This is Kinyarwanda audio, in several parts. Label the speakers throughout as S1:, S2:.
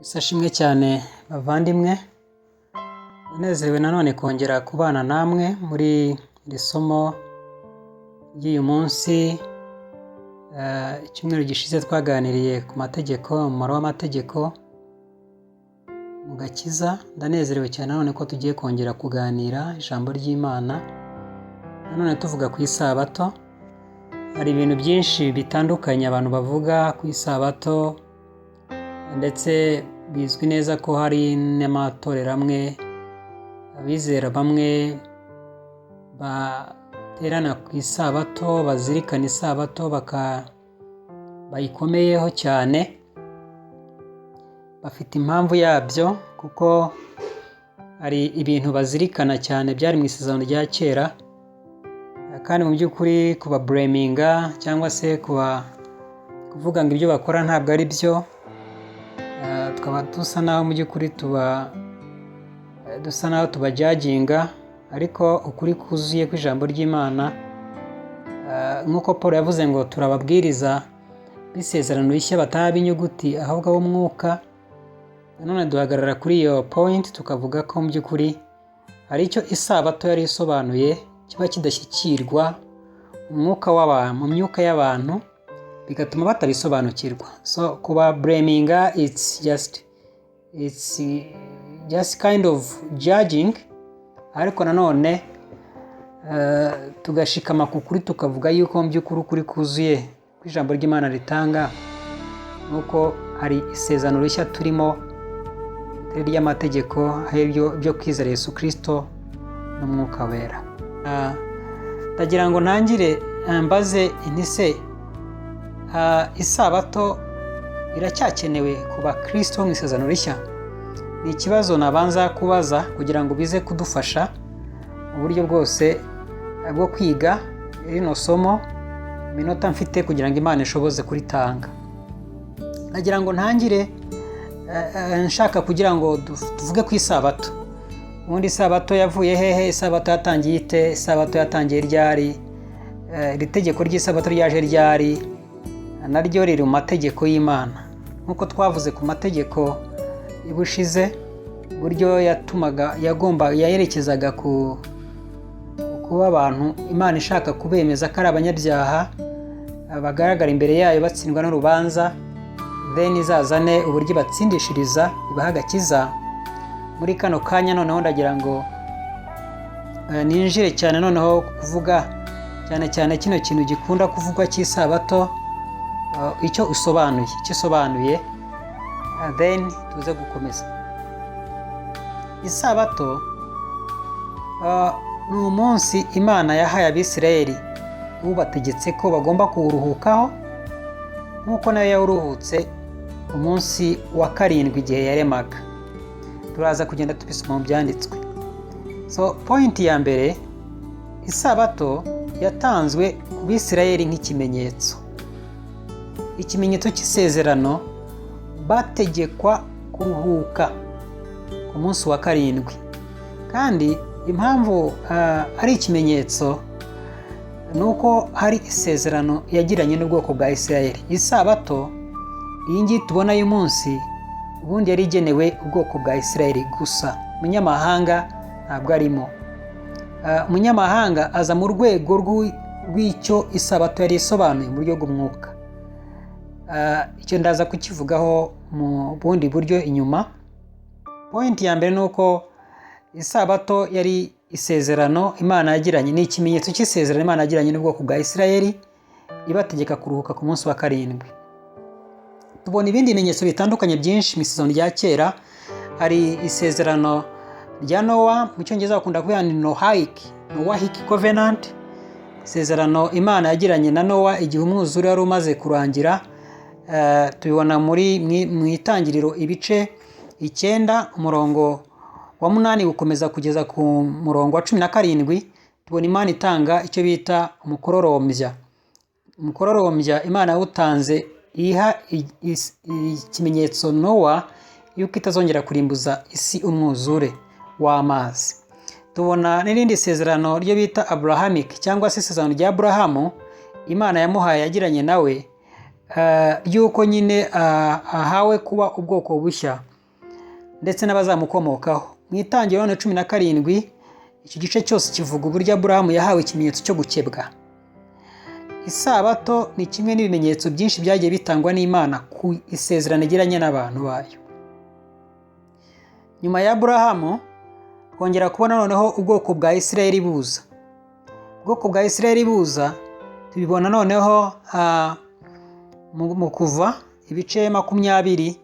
S1: Isashimwe cyane bavandimwe, unezerewe nanone kongera kubana namwe muri iri somo ry'uyu munsi. Icyumweru gishize twaganiriye ku mategeko, umumaro w'amategeko mu gakiza. Ndanezerewe cyane nanone ko tugiye kongera kuganira ijambo ry'Imana, nanone tuvuga ku isabato. Hari ibintu byinshi bitandukanye abantu bavuga ku isabato, ndetse bizwi neza ko hari n'amatorero amwe, abizera bamwe baterana ku isabato, bazirikana isabato bayikomeyeho cyane. Bafite impamvu yabyo, kuko hari ibintu bazirikana cyane byari mu isezerano rya kera, kandi mu by'ukuri kubabureminga cyangwa se kuvuga ngo ibyo bakora ntabwo ari byo, tukaba dusa naho mu by'ukuri dusa naho tubajaginga. Ariko ukuri kuzuye kw'ijambo ry'Imana, nk'uko Paul yavuze ngo turababwiriza b'isezerano rishya bataba b'inyuguti ahubwo ab'umwuka. Nanone duhagarara kuri iyo point tukavuga ko mu by'ukuri hari icyo isabato yari isobanuye kiba kidashyikirwa mu myuka y'abantu, bigatuma batabisobanukirwa. So kuba blaminga, it's just kind of judging. Ariko nanone tugashikama ku kuri tukavuga yuko mu by'ukuri ukuri kuzuye kw'ijambo ry'Imana ritanga, nuko hari isezerano rishya turimo ry'amategeko, byo kwizera Yesu Kristo n'umwuka wera. Ndagira ngo ntangire mbaze intise, isabato iracyakenewe ku bakristo mu isezerano rishya? Ni ikibazo nabanza kubaza kugira ngo bize kudufasha mu buryo bwose bwo kwiga rino somo, iminota mfite kugira ngo Imana ishoboze kuritanga. Nagira ngo ntangire nshaka kugira ngo tuvuge ku isabato. Ubundi isabato yavuye hehe? Isabato yatangiye ite? Isabato yatangiye ryari? Iri tegeko ry'isabato ryaje ryari? Naryo riri mu mategeko y'Imana. Nk'uko twavuze ku mategeko y'ubushize, buryo yayerekezaga ku kuba abantu Imana ishaka kubemeza ko ari abanyabyaha, bagaragara imbere yayo batsindwa n'urubanza, then izazane uburyo batsindishiriza ibaha agakiza. Muri kano kanya noneho ndagira ngo ninjire cyane noneho kuvuga cyane kino kintu gikunda kuvugwa cy'isabato, icyo isobanuye, then tuze gukomeza. Isabato ni umunsi Imana yahaye Abisirayeli, ubategetse ko bagomba kuwuruhukaho, nk'uko nayo yawuruhutse umunsi wa karindwi igihe yaremaga. Turaza kugenda tubisoma mu byanditswe. So point ya mbere, isabato yatanzwe ku Bisirayeli nk'ikimenyetso, ikimenyetso cy'isezerano. Bategekwa kuruhuka ku munsi wa karindwi, kandi impamvu ari ikimenyetso ni uko hari isezerano yagiranye n'ubwoko bwa Isirayeli. Isabato iyi ngiyi tubona uyu munsi, ubundi yari igenewe ubwoko bwa Isirayeli gusa, umunyamahanga ntabwo arimo. Umunyamahanga aza mu rwego rw'icyo isabato yari isobanuye mu buryo bw'umwuka. Icyo ndaza kukivugaho mu bundi buryo inyuma. Point ya mbere ni uko isabato yari isezerano Imana yagiranye, ni ikimenyetso cy'isezerano Imana yagiranye n'ubwoko bwa Isirayeli, ibategeka kuruhuka ku munsi wa karindwi. Tubona ibindi bimenyetso bitandukanye byinshi mu isezerano rya kera. Hari isezerano rya Nowa, mu cyongereza bakunda kuvuga ni Noahic covenant, isezerano Imana yagiranye na Nowa igihe umwuzure wari umaze kurangira. Tubibona mu itangiriro ibice 9 umurongo wa 8 gukomeza kugeza ku murongo wa 17. Tubona Imana itanga icyo bita umukororombya. Imana yawutanze iha ikimenyetso Nowa yuko itazongera kurimbuza isi umwuzure w'amazi. Tubona n'irindi sezerano ryo bita Abrahamic, cyangwa se isezerano rya Aburahamu Imana yamuhaye yagiranye nawe, yuko nyine ahawe kuba ubwoko bushya ndetse n'abazamukomokaho. Mu Itangiriro 17 iki gice cyose kivuga uburyo Aburahamu yahawe ikimenyetso cyo gukebwa. Isabato ni kimwe n'ibimenyetso byinshi byagiye bitangwa n'Imana ku isezerano igiranye n'abantu bayo. Nyuma ya Aburahamu twongera kubona noneho ubwoko bwa Isirayeli buza. Ubwoko bwa Isirayeli buza tubibona noneho mu Kuva ibice 20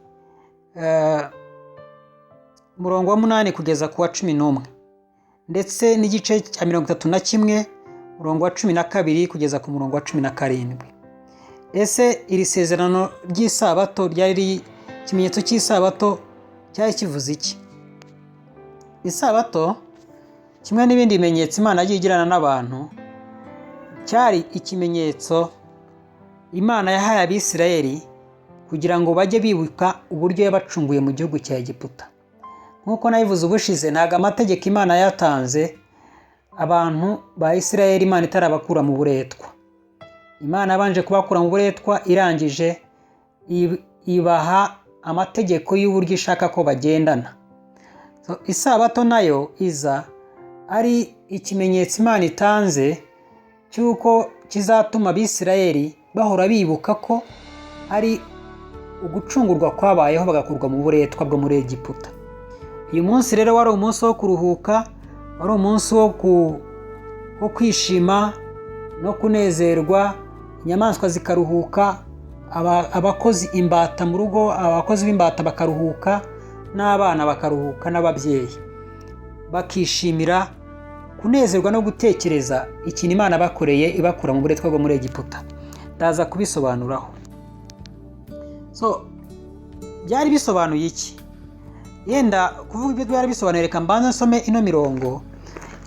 S1: umurongo wa 8 kugeza ku wa 11 ndetse n'igice cya 31 umurongo wa 12 kugeza ku murongo wa 17. Ese iri sezerano ry'isabato ryari ikimenyetso cy'isabato cyari kivuze iki? Isabato kimwe n'ibindi bimenyetso Imana yagiye igirana n'abantu cyari ikimenyetso Imana yahaye Abisirayeli kugira ngo bajye bibuka uburyo yabacunguye mu gihugu cya Egiputa. Nk'uko nabivuze ubushize, ntago amategeko Imana yatanze abantu ba Isirayeli Imana itarabakura mu buretwa. Imana yabanje kubakura mu buretwa, irangije ibaha amategeko y'uburyo ishaka ko bagendana. Isabato nayo iza ari ikimenyetso Imana itanze cy'uko kizatuma Abisirayeli bahora bibuka ko ari ugucungurwa kwabayeho bagakurwa mu buretwa bwo muri Egiputa. Uyu munsi rero wari umunsi wo kuruhuka, wari umunsi wo kwishima no kunezerwa, inyamaswa zikaruhuka, abakozi imbata mu rugo, abakozi b'imbata bakaruhuka, n'abana bakaruhuka, n'ababyeyi bakishimira kunezerwa no gutekereza ikintu Imana bakoreye ibakura mu buretwa bwo muri Egiputa. Ndaza kubisobanuraho. Byari bisobanuye iki? Yenda kuvuga ibyo byari bisobanuye, reka mbanza nsome ino mirongo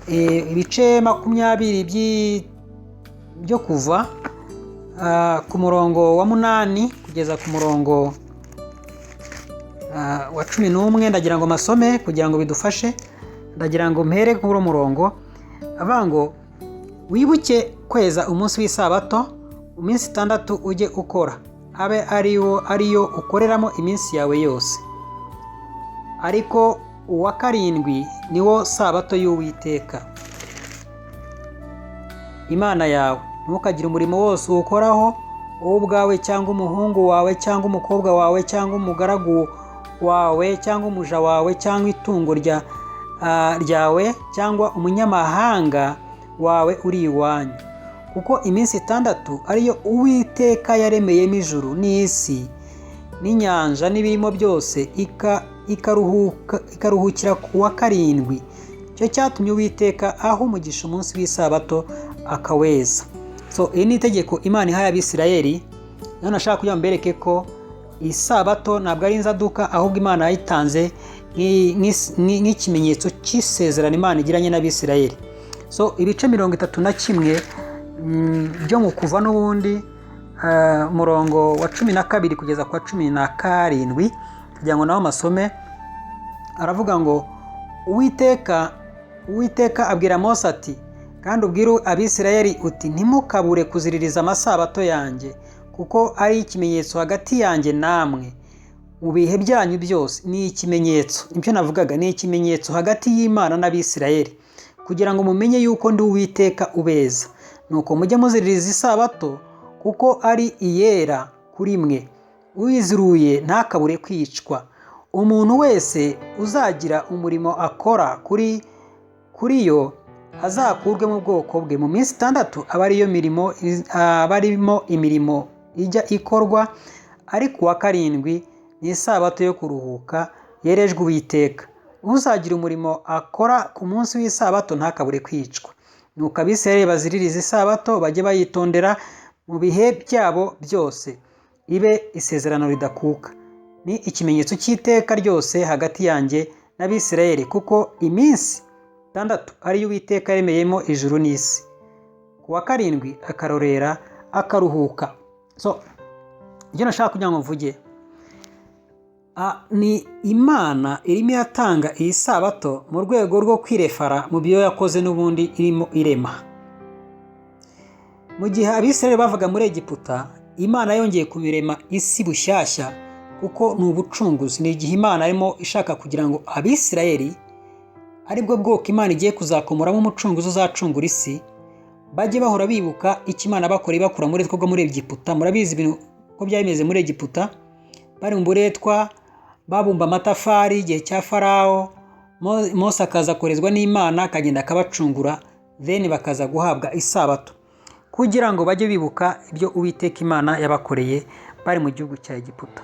S1: ibice 20 byo Kuva ku murongo wa 8 kugeza ku murongo wa 11. Ndagira ngo masome kugira ngo bidufashe. Ndagira ngo mpere kuri murongo avuga ngo wibuke kweza umunsi w'isabato, iminsi 6 ujye ukora, abe ariyo ukoreramo iminsi yawe yose, ariko uwa 7 niwo sabato y'Uwiteka Imana yawe. Ntukagire umurimo wose uwukoraho, wowe ubwawe cyangwa umuhungu wawe cyangwa umukobwa wawe cyangwa umugaragu wawe cyangwa umuja wawe cyangwa itungo ryawe cyangwa umunyamahanga wawe uri iwanyu, kuko iminsi 6 ariyo Uwiteka yaremeyemo ijuru n'isi n'inyanja n'ibirimo byose, ikaruhukira ku wa 7. Cyo cyatumye Uwiteka aho umugisha umunsi w'isabato akaweza. Iri ni itegeko Imana ihaye Abisirayeli. None nashaka kugira mbereke ko isabato ntabwo ari inzaduka, ahubwo Imana yayitanze nk'ikimenyetso cy'isezerano Imana igiranye n'Abisirayeli. Ibice 31 byo mu Kuva n'ubundi murongo wa 12 kugeza kwa 17 kugira ngo naho masome. Aravuga ngo Uwiteka abwira Mose ati, kandi ubwire Abisirayeli uti, ntimukabure kuziririza amasabato yanjye, kuko ari ikimenyetso hagati yanjye namwe mu bihe byanyu byose. Ni ikimenyetso, ibyo navugaga, ni ikimenyetso hagati y'Imana n'Abisirayeli, kugira ngo mumenye yuko ndi Uwiteka ubeza. Nuko mujye muziririza isabato, kuko ari iyera kuri mwe. Uyiziruye ntakabure kwicwa. Umuntu wese uzagira umurimo akora kuri yo azakurwe mu bwoko bwe. Mu minsi 6 aba arimo imirimo ijya ikorwa, ariko uwa 7 ni isabato yo kuruhuka yerejwe Uwiteka. Uzagira umurimo akora ku munsi w'isabato ntakabure kwicwa. Nuko Abisirayeli baziririza isabato, bajye bayitondera mu bihe byabo byose, ibe isezerano ridakuka. Ni ikimenyetso cy'iteka ryose hagati yanjye n'Abisirayeli, kuko iminsi 6 ariyo Uwiteka yaremeyemo ijuru n'isi. Ku wa 7 akarorera akaruhuka. Ibyo nashaka kugira ngo mvuge, ni Imana irimo iratanga iyi sabato mu rwego rwo kwirefara mu byo yakoze n'ubundi irimo irema. Mu gihe Abisirayeli bavaga muri Egiputa, Imana yongeye kubirema isi bushyashya, kuko ni ubucunguzi. Ni igihe Imana arimo ishaka kugira ngo Abisirayeli aribwo bwoko Imana igiye kuzakomoramo umucunguzi uzacungura isi, bajye bahora bibuka icyo Imana bakoreye bakura muri twebwe muri Egiputa. Murabizi ibintu ko byari bimeze muri Egiputa, bari mu buretwa, babumba amatafari igihe cya Farawo. Mose akaza korezwa n'Imana, akagenda akabacungura, then bakaza guhabwa isabato kugira ngo bajye bibuka ibyo Uwiteka Imana yabakoreye bari mu gihugu cya Egiputa.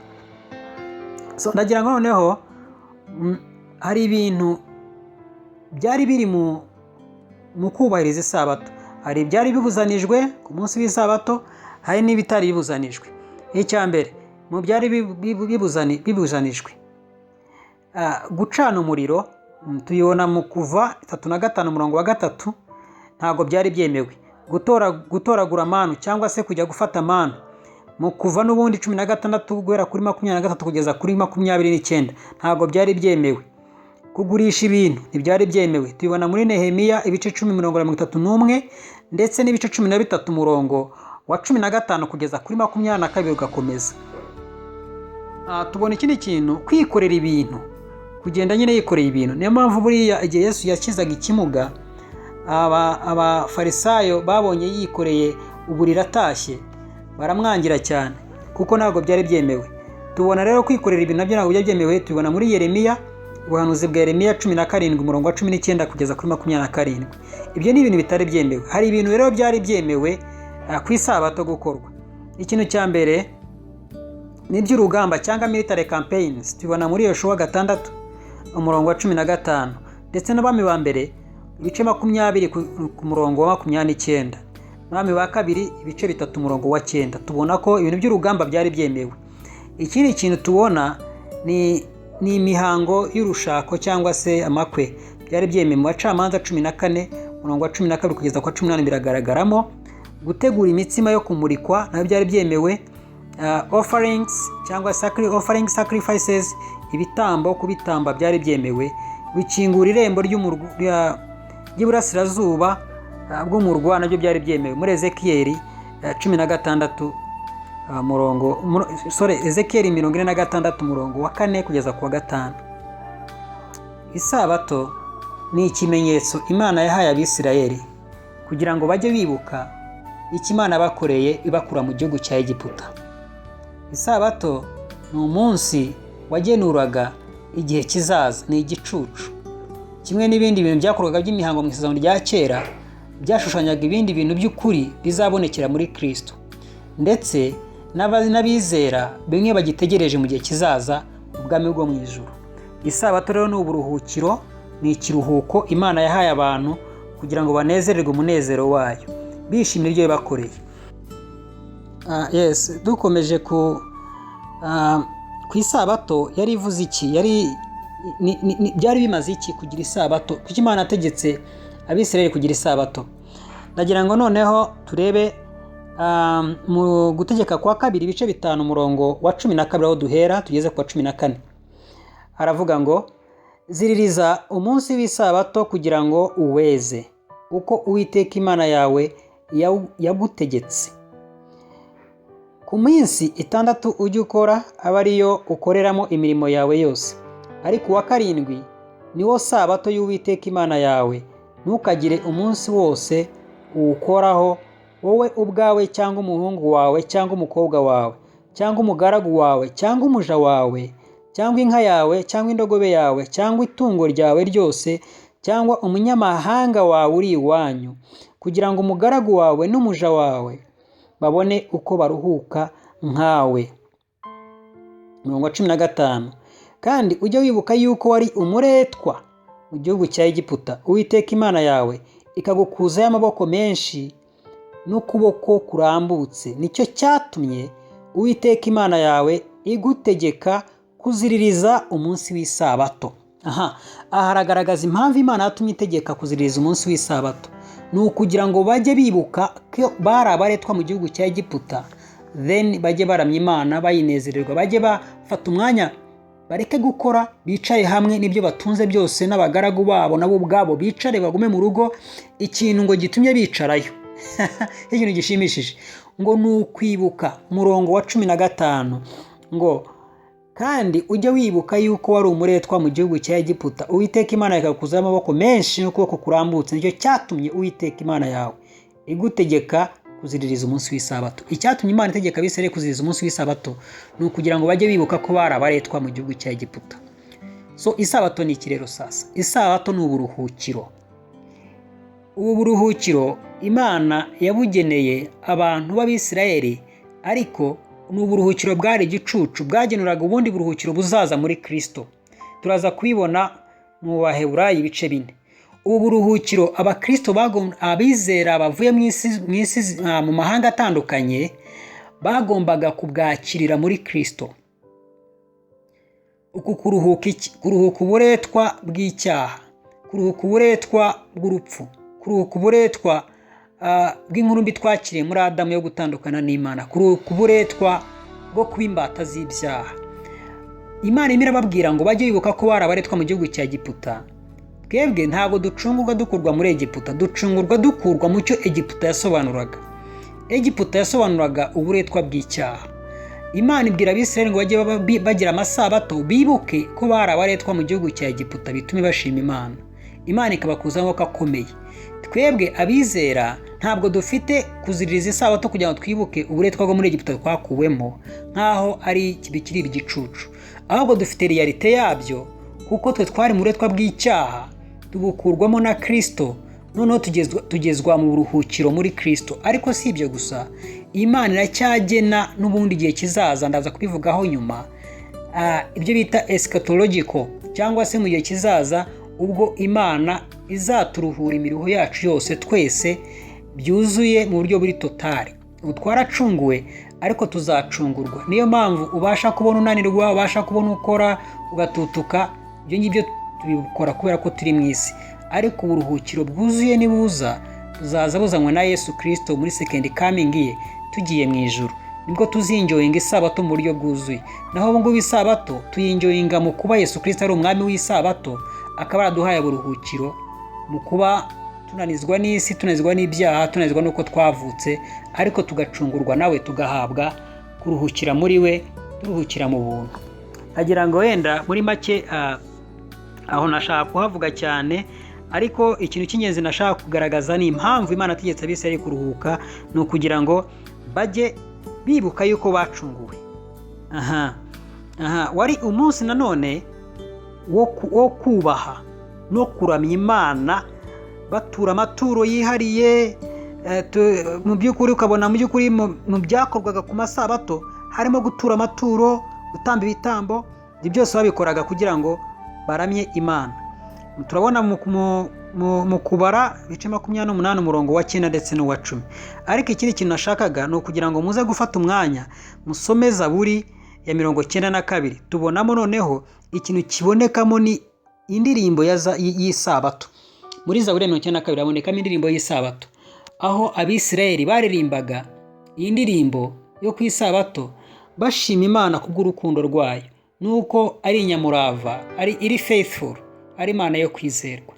S1: Ndagira ngo noneho hari ibintu byari biri mu kubahiriza isabato. Hari ibyari bibuzanijwe ku munsi w'isabato, hari n'ibitari bibuzanijwe. Icya mbere mu byari bibuzanijwe, gucana umuriro, tuyibona mu Kuva 35:3, ntabwo byari byemewe. Gutoragura manu cyangwa se kujya gufata manu mu Kuva n'ubundi 16 guhera kuri 23 kugeza kuri 29, ntabwo byari byemewe. Kugurisha ibintu ntibyari byemewe, tubibona muri Nehemiya ibice 10:31 ndetse n'ibice 13 umurongo wa 15 kugeza kuri 22 ugakomeza. Tubona ikindi kintu, kwikorera ibintu, kugenda nyine yikoreye ibintu. Niyo mpamvu buriya igihe Yesu yakizaga ikimuga, abafarisayo babonye yikoreye uburiri atashye, baramwangira cyane kuko ntabwo byari byemewe. Tubona rero kwikorera ibintu nabyo ntabwo byari byemewe. Tubona muri Yeremiya, ubuhanuzi bwa Yeremiya 17 umurongo wa 19 kugeza kuri 27. Ibyo ni ibintu bitari byemewe. Hari ibintu rero byari byemewe ku isabato gukorwa. Ikintu cya mbere ni iby'urugamba cyangwa military campaigns. Tubona muri Yoshua 6 umurongo wa 15 ndetse n'abami ba mbere ibice 20 ku murongo wa 29, n'abami ba kabiri ibice 3 umurongo wa 9. Tubona ko ibintu by'urugamba byari byemewe. Ikindi kintu tubona ni imihango y'urushako cyangwa se amakwe, byari byemewe. Mu Bacamanza 14 umurongo wa 12 kugeza kwa 18 biragaragaramo. Gutegura imitsima yo kumurikwa nabyo byari byemewe. Offerings cyangwa sacrifices, ibitambo kubitamba byari byemewe. Gukingura irembo ry'iburasirazuba bw'umurwa nabyo byari byemewe muri Ezekiyeli 16 Ezekiyeli 46 umurongo wa 4 kugeza ku wa 5. Isabato ni ikimenyetso Imana yahaye Abisirayeli kugira ngo bajye bibuka icyo Imana bakoreye ibakura mu gihugu cya Egiputa. Isabato ni umunsi wagenuraga igihe kizaza, ni igicucu. Kimwe n'ibindi bintu byakorwaga by'imihango mu isezerano rya kera, byashushanyaga ibindi bintu by'ukuri bizabonekera muri Kristo, ndetse n'abizera bimwe bagitegereje mu gihe kizaza, ubwami bwo mu ijuru. Isabato rero ni uburuhukiro, ni ikiruhuko Imana yahaye abantu kugira ngo banezererwe umunezero wayo, bishimira ibyo bakoreye. Dukomeje ku isabato, yari ivuze iki? Byari bimaze iki kugira isabato? Kuki Imana yategetse Abisirayeli kugira isabato? Ndagira ngo noneho turebe mu gutegeka kwa 2 ibice 5 umurongo wa 12 aho duhera tugeze kwa 14. Aravuga ngo, ziririza umunsi w'isabato kugira ngo uweze, uko Uwiteka Imana yawe yagutegetse. Ku minsi 6 ujye ukora, aba ariyo ukoreramo imirimo yawe yose, ariko uwa 7 ni wo sabato y'Uwiteka Imana yawe. Ntukagire umunsi wose uwukoraho, wowe ubwawe cyangwa umuhungu wawe cyangwa umukobwa wawe cyangwa umugaragu wawe cyangwa umuja wawe cyangwa inka yawe cyangwa indogobe yawe cyangwa itungo ryawe ryose cyangwa umunyamahanga wawe uri iwanyu, kugira ngo umugaragu wawe n'umuja wawe babone uko baruhuka nkawe. 15. Kandi ujye wibuka yuko wari umuretwa mu gihugu cya Egiputa, Uwiteka Imana yawe ikagukuzaho amaboko menshi n'ukuboko kurambutse. Nicyo cyatumye Uwiteka Imana yawe igutegeka kuziririza umunsi w'isabato. Aha haragaragaza impamvu Imana yatumye itegeka kuziririza umunsi w'isabato. Ni ukugira ngo bajye bibuka ko bari abaretwa mu gihugu cya Egiputa, then bajye baramya Imana bayinezererwa, bajye bafata umwanya bareke gukora, bicare hamwe n'ibyo batunze byose n'abagaragu babo nabo ubwabo bicare bagume mu rugo. Ikintu ngo gitumye bicarayo ikintu gishimishije, ngo ni ukwibuka. Umurongo wa 15 ngo kandi ujye wibuka yuko wari umuretwa mu gihugu cya Egiputa, Uwiteka Imana ikagukuzaho amaboko menshi n'ukuboko kurambutse. Nicyo cyatumye Uwiteka Imana yawe igutegeka kuziririza umunsi w'isabato. Icyatumye Imana itegeka Abisirayeli kuziririza umunsi w'isabato ni ukugira ngo bajye bibuka ko bari abaretwa mu gihugu cya Egiputa. So isabato ni iki rero sasa? Isabato ni uburuhukiro. Ubu buruhukiro Imana yabugeneye abantu b'Abisirayeli, ariko ni uburuhukiro bwari igicucu, bwagenuraga ubundi buruhukiro buzaza muri Kristo. Turaza kubibona mu Baheburayo ibice 4. Ubu buruhukiro abakristo abizera bavuye mu mahanga atandukanye bagombaga kubwakirira muri Kristo. Uku kuruhuka iki? Kuruhuka uburetwa bw'icyaha, kuruhuka uburetwa bw'urupfu, kuruhuka uburetwa bw'inkuru mbi twakiriye muri Adamu yo gutandukana n'Imana, kuruhuka uburetwa bwo kuba imbata z'ibyaha. Imana irababwira ngo bajye bibuka ko bari abaretwa mu gihugu cya Egiputa. Twebwe ntabwo ducungurwa dukurwa muri Egiputa, ducungurwa dukurwa mu cyo Egiputa yasobanuraga. Egiputa yasobanuraga uburetwa bw'icyaha. Imana ibwira Abisirayeli ngo bajye bagira amasabato, bibuke ko bari abaretwa mu gihugu cya Egiputa, bitume bashima Imana. Imana ikabakuzaho amaboko akomeye. Twebwe abizera ntabwo dufite kuziririza isabato kugira ngo twibuke uburetwa bwo muri Egiputa twakuwemo nkaho ari kibikiri igicucu, ahubwo dufite realite yabyo, kuko twe twari mu buretwa bw'icyaha tubukurwamo na Kristo, noneho tugezwa mu buruhukiro muri Kristo. Ariko si ibyo gusa, Imana iracyagena n'ubundi gihe kizaza, ndaza kubivugaho nyuma, ibyo bita eschatological, cyangwa se mu gihe kizaza ubwo Imana izaturuhura imiruho yacu yose twese byuzuye mu buryo buri totali. Ubu twaracunguwe ariko tuzacungurwa. Niyo mpamvu ubasha kubona unanirwa, ubasha kubona ukora ugatutuka, ibyo ngibyo tubikora kubera ko turi mu isi. Ariko uburuhukiro bwuzuye nibuza, tuzaza buzanywe na Yesu Kristo muri second coming ye, tugiye mu ijuru. Nibwo tuzinjoyinga isabato mu buryo bwuzuye. Naho ubu ngubu isabato tuyinjoyinga mu kuba Yesu Kristo ari umwami w'isabato, akaba araduhaye uburuhukiro mu kuba tunanizwa n'isi, tunanizwa n'ibyaha, tunanizwa n'uko twavutse, ariko tugacungurwa nawe, tugahabwa kuruhukira muri we, turuhukira mu buntu. Agira ngo wenda muri make aho nashaka kuhavuga cyane, ariko ikintu cy'ingenzi nashaka kugaragaza ni impamvu Imana yategetse Abisirayeli kuruhuka, ni ukugira ngo bajye bibuka yuko bacunguwe. Wari umunsi nanone wo kubaha no kuramya Imana, batura amaturo yihariye. Mu by'ukuri ukabona mu by'ukuri mu byakorwaga ku masabato harimo gutura amaturo, gutamba ibitambo. Ibyo byose babikoraga kugira ngo baramye Imana. Turabona mu kubara ibice 28 umurongo wa 9 ndetse n'uwa 10. Ariko ikindi kintu nashakaga ni ukugira ngo muze gufata umwanya musome Zaburi ya 92. Tubonamo noneho ikintu kibonekamo ni indirimbo y'isabato. Muri Zaburi ya 92 habonekamo indirimbo y'isabato, aho Abisirayeli baririmbaga iyi ndirimbo yo ku isabato bashima Imana kubw'urukundo rwayo, nuko ari inyamurava, iri faithful, ari Imana yo kwizerwa.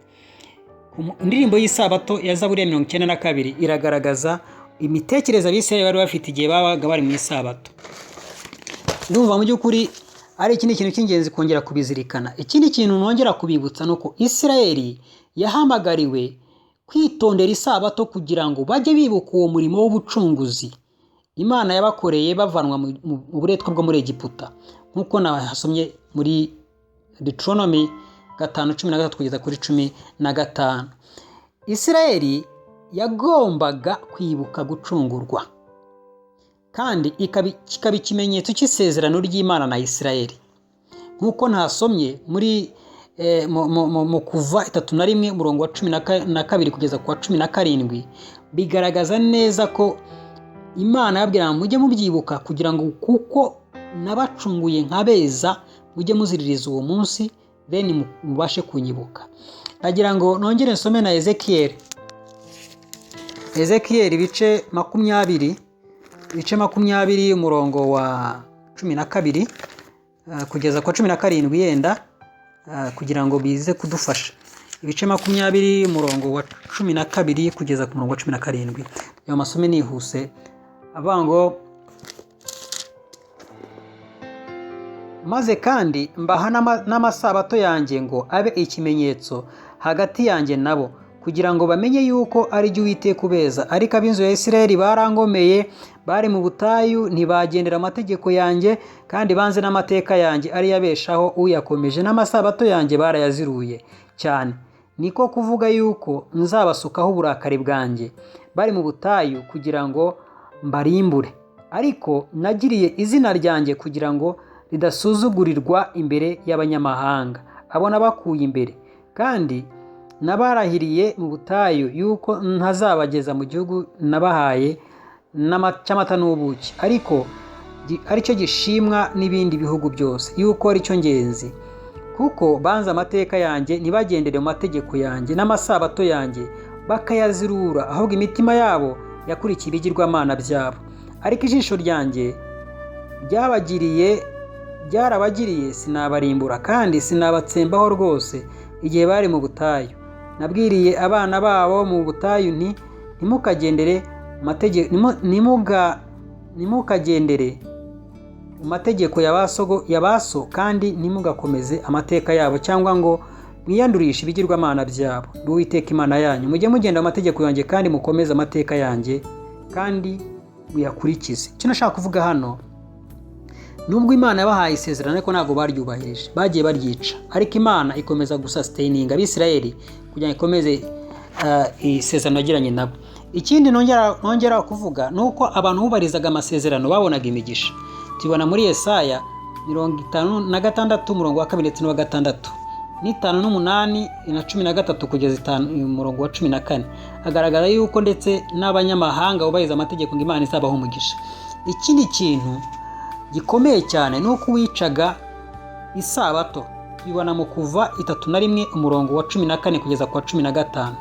S1: Indirimbo y'isabato ya Zaburi ya 92 iragaragaza imitekerereze Abisirayeli bari bafite igihe babaga bari mu isabato. Ndumva mu by'ukuri ari ikindi kintu cy'ingenzi kongera kubizirikana. Ikindi kintu nongera kubibutsa nuko Isirayeli yahamagariwe kwitondera isabato kugira ngo bajye bibuka uwo murimo w'ubucunguzi Imana yabakoreye bavanwa mu buretwa bwo muri Egiputa, nkuko nahasomye muri Deuteronomy 5:13 kugeza kuri 15. Isirayeli yagombaga kwibuka gucungurwa, kandi kikaba ikimenyetso cy'isezerano ry'Imana na Isirayeli, nkuko nahasomye muri mu kuva 3:1 umurongo wa 12 kugeza ku wa 17. Bigaragaza neza ko Imana yabwira mujye mubyibuka kugira ngo kuko nabacunguye nkabeza mujye muziririza uwo munsi, then mubashe kunyibuka. Ndagira ngo nongere nsome na Ezekiel ibice 20 umurongo wa 12 kugeza ku 17 yenda, kugira ngo bize kudufasha. Ibice 20 umurongo wa 12 kugeza ku murongo wa 17. Ayo masome nihuse avuga ngo maze kandi mbaha n'amasabato yanjye ngo abe ikimenyetso hagati yanjye nabo, kugira ngo bamenye yuko ari jye Uwiteka ubeza. Ariko ab'inzu ya Isirayeli barangomeye, bari mu butayu, ntibagendera amategeko yanjye, kandi banze n'amateka yanjye ari yabeshaho uyakomeje, n'amasabato yanjye barayaziruye cyane. Niko kuvuga yuko nzabasukaho uburakari bwanjye bari mu butayu kugira ngo mbarimbure. Ariko nagiriye izina ryanjye kugira ngo ridasuzugurirwa imbere y'abanyamahanga, abo nabakuye imbere. Kandi nabarahiriye mu butayu yuko ntazabageza mu gihugu nabahaye cy'amata n'ubuki, ariko aricyo gishimwa n'ibindi bihugu byose, yuko aricyo ngenzi. Kuko banze amateka yanjye, ntibagendere mu mategeko yanjye n'amasabato yanjye, bakayazirura, ahubwo imitima yabo yakurikiye ibigirwamana byabo. Ariko ijisho ryanjye byarabagiriye, sinabarimbura kandi sinabatsembaho rwose igihe bari mu butayu. Nabwiriye abana babo mu butayu nti ntimukagendere mu mategeko ya baso, kandi ntimugakomeze amateka yabo, cyangwa ngo mwiyandurishe ibigirwamana byabo. Ndi Uwiteka Imana yanyu. Mujye mugenda mu mategeko yanjye kandi mukomeze amateka yanjye kandi muyakurikize. Icyo nashaka kuvuga hano, nubwo Imana yabahaye isezerano ariko ntabwo baryubahirije, bagiye baryica. Ariko Imana ikomeza gusustaininga Abisirayeli kugira ngo ikomeze isezerano yagiranye nabo. Ikindi nongera kuvuga ni uko abantu bubarizaga amasezerano babonaga imigisha. Tubona muri Yesaya 56 umurongo wa 2 ndetse n'uwa 6, 5:8 na 13 kugeza 5 umurongo wa 14. Agaragara yuko ndetse n'abanyamahanga bubahiriza amategeko ngo Imana izabaho umugisha. Ikindi kintu gikomeye cyane ni uko wicaga isabato. Tubibona mu Kuva 3:1 umurongo wa 14 kugeza kwa 15,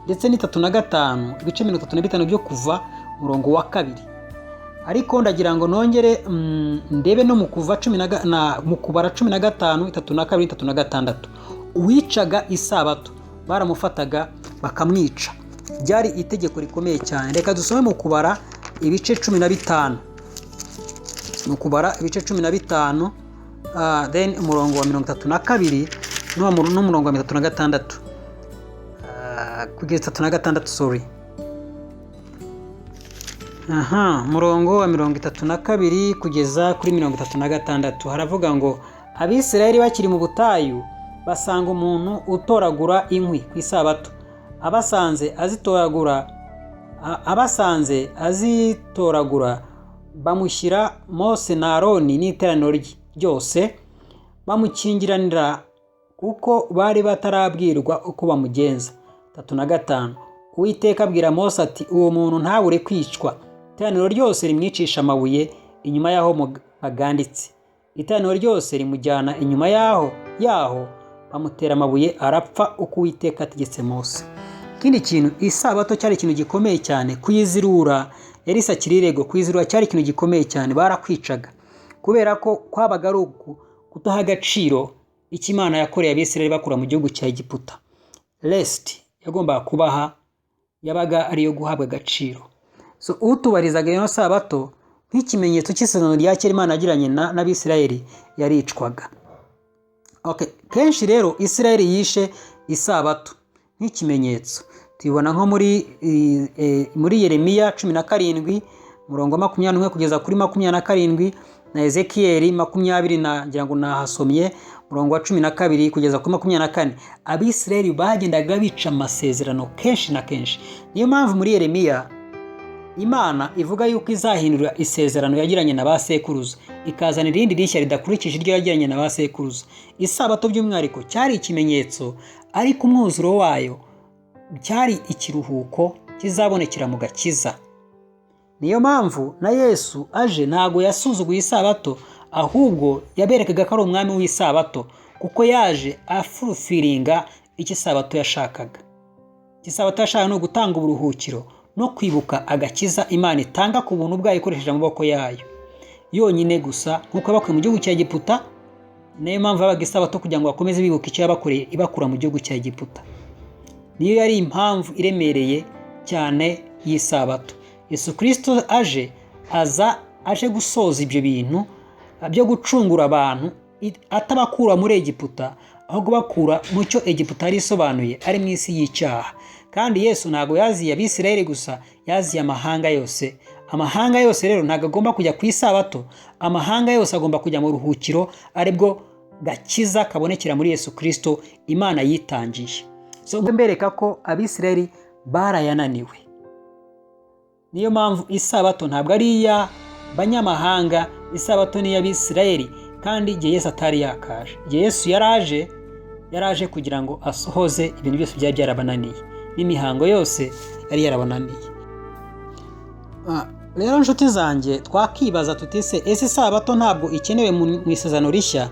S1: ndetse ni 3:5 ibice 35 byo Kuva umurongo wa 2. Ariko ndagira ngo nongere ndebe no mu Kuva 10 na mu Kubara 15 3:2 3:6. Uwicaga isabato baramufataga bakamwica. Byari itegeko rikomeye cyane. Reka dusome mu Kubara ibice 15. Mu Kubara ibice 15 then umurongo wa 32 n'umurongo wa 36 kugeza 36, sorry. Murongo wa 32 kugeza kuri 36 haravuga ngo Abisirayeli bakiri mu butayu basanga umuntu utoragura inkwi ku isabato. Abasanze azitoragura bamushyira Mose na Aroni n'iteraniro ryose, bamukingiranira kuko bari batarabwirwa uko bamugenza. 35 Uwiteka abwira Mose ati, uwo muntu ntabure kwicwa. Iteraniro ryose rimwicisha amabuye inyuma yaho baganditse. Iteraniro ryose rimujyana inyuma yaho bamutera amabuye, arapfa uko Uwiteka ategetse Mose. Ikindi kintu, isabato cyari ikintu gikomeye cyane. Kuyizirura yari isakirirego. Kuyizirura cyari ikintu gikomeye cyane. Barakwicaga kubera ko kwabaga ari kutaha agaciro icyo Imana yakoreye Abisirayeli bakura mu gihugu cya Egiputa. Rest yagombaga kubaha yabaga ariyo guhabwa agaciro. So utubarizaga iyo sabato nk'ikimenyetso cy'isezerano rya kera Imana yagiranye n'Abisirayeli yaricwaga. Okay, kenshi rero Isirayeli yishe isabato nk'ikimenyetso. Tubona nko muri Yeremiya 17 murongo 21 kugeza kuri 27, na Ezekiyeli 20 nagira ngo nahasomye murongo wa 12 kugeza kuri 24. Abisirayeli bagendaga bica amasezerano kenshi na kenshi. Niyo mpamvu muri Yeremiya Imana ivuga yuko izahindura isezerano yagiranye na basekuruza, ikazana irindi rishya ridakurikije iryo yagiranye na basekuruza. Isabato by'umwihariko cyari ikimenyetso, ariko umwuzuro wayo cyari ikiruhuko kizabonekera mu gakiza. Niyo mpamvu na Yesu aje ntago yasuzuguye isabato, ahubwo yaberekaga ko ari umwami w'isabato, kuko yaje afulfilinga icyo isabato yashakaga. Isabato yashakaga no gutanga uburuhukiro no kwibuka agakiza Imana itanga ku buntu bwayo ikoresheje amaboko yayo yonyine gusa, nkuko bakuye mu gihugu cya Egiputa. Niyo mpamvu babaga isabato kugira ngo bakomeze bibuka icyo yabakoreye ibakura mu gihugu cya Egiputa. Niyo yari impamvu iremereye cyane y'isabato. Yesu Kristo aje aza aje gusoza ibyo bintu byo gucungura abantu, atabakura muri Egiputa, ahubwo bakura mu cyo Egiputa yari isobanuye, ari mu isi y'icyaha. Kandi Yesu ntabwo yaziye Abisirayeli gusa, yaziye amahanga yose. Amahanga yose rero ntabwo agomba kujya ku isabato, amahanga yose agomba kujya mu ruhukiro, aribwo gakiza kabonekera muri Yesu Kristo Imana yitangiye. So mbereka ko Abisirayeli barayananiwe. Niyo mpamvu isabato ntabwo ari iya banyamahanga, isabato ni y'Abisirayeli. Kandi igihe Yesu atari yakaje, igihe Yesu yaraje kugira ngo asohoze ibintu byose byari byarabananiye, n'imihango yose yari yarabananiye. Rero nshuti zanjye, twakibaza tutise ese isabato ntabwo ikenewe mu isezerano rishya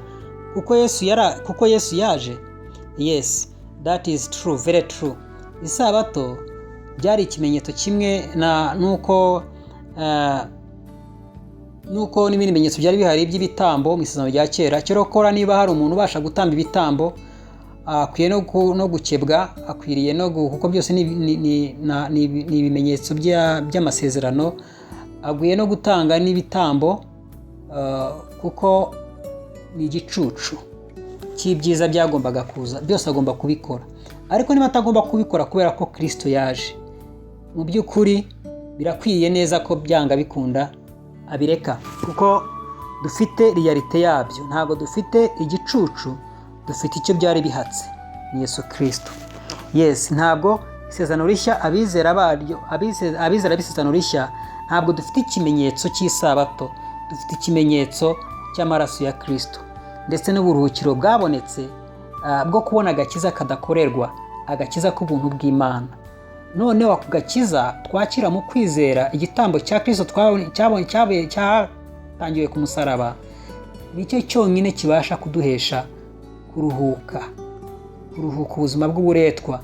S1: kuko Yesu yaje? Yes, that is true, very true. Isabato byari ikimenyetso kimwe nuko n'ibindi bimenyetso byari bihari by'ibitambo mu isezerano rya kera. Cyokora niba hari umuntu ubasha gutamba ibitambo, akwiye no gukebwa, akwiriye kuko byose ni ibimenyetso by'amasezerano, aguye no gutanga n'ibitambo, kuko ni igicucu cy'ibyiza byagombaga kuza, byose agomba kubikora. Ariko niba atagomba kubikora kubera ko Kristo yaje, mu by'ukuri birakwiriye neza ko byanga bikunda abireka, kuko dufite realite yabyo. Ntabwo dufite igicucu, dufite icyo byari bihatse, ni Yesu Kristo. Yes, ntabwo isezerano rishya abizera b'isezerano rishya ntabwo dufite ikimenyetso cy'isabato, dufite ikimenyetso cy'amaraso ya Kristo, ndetse n'uburuhukiro bwabonetse bwo kubona agakiza kadakorerwa, agakiza k'ubuntu bw'Imana. Noneho ako gakiza twakira mu kwizera igitambo cya Kristo cyatangiwe ku musaraba, nicyo cyonyine kibasha kuduhesha kuruhuka ubuzima bw'uburetwa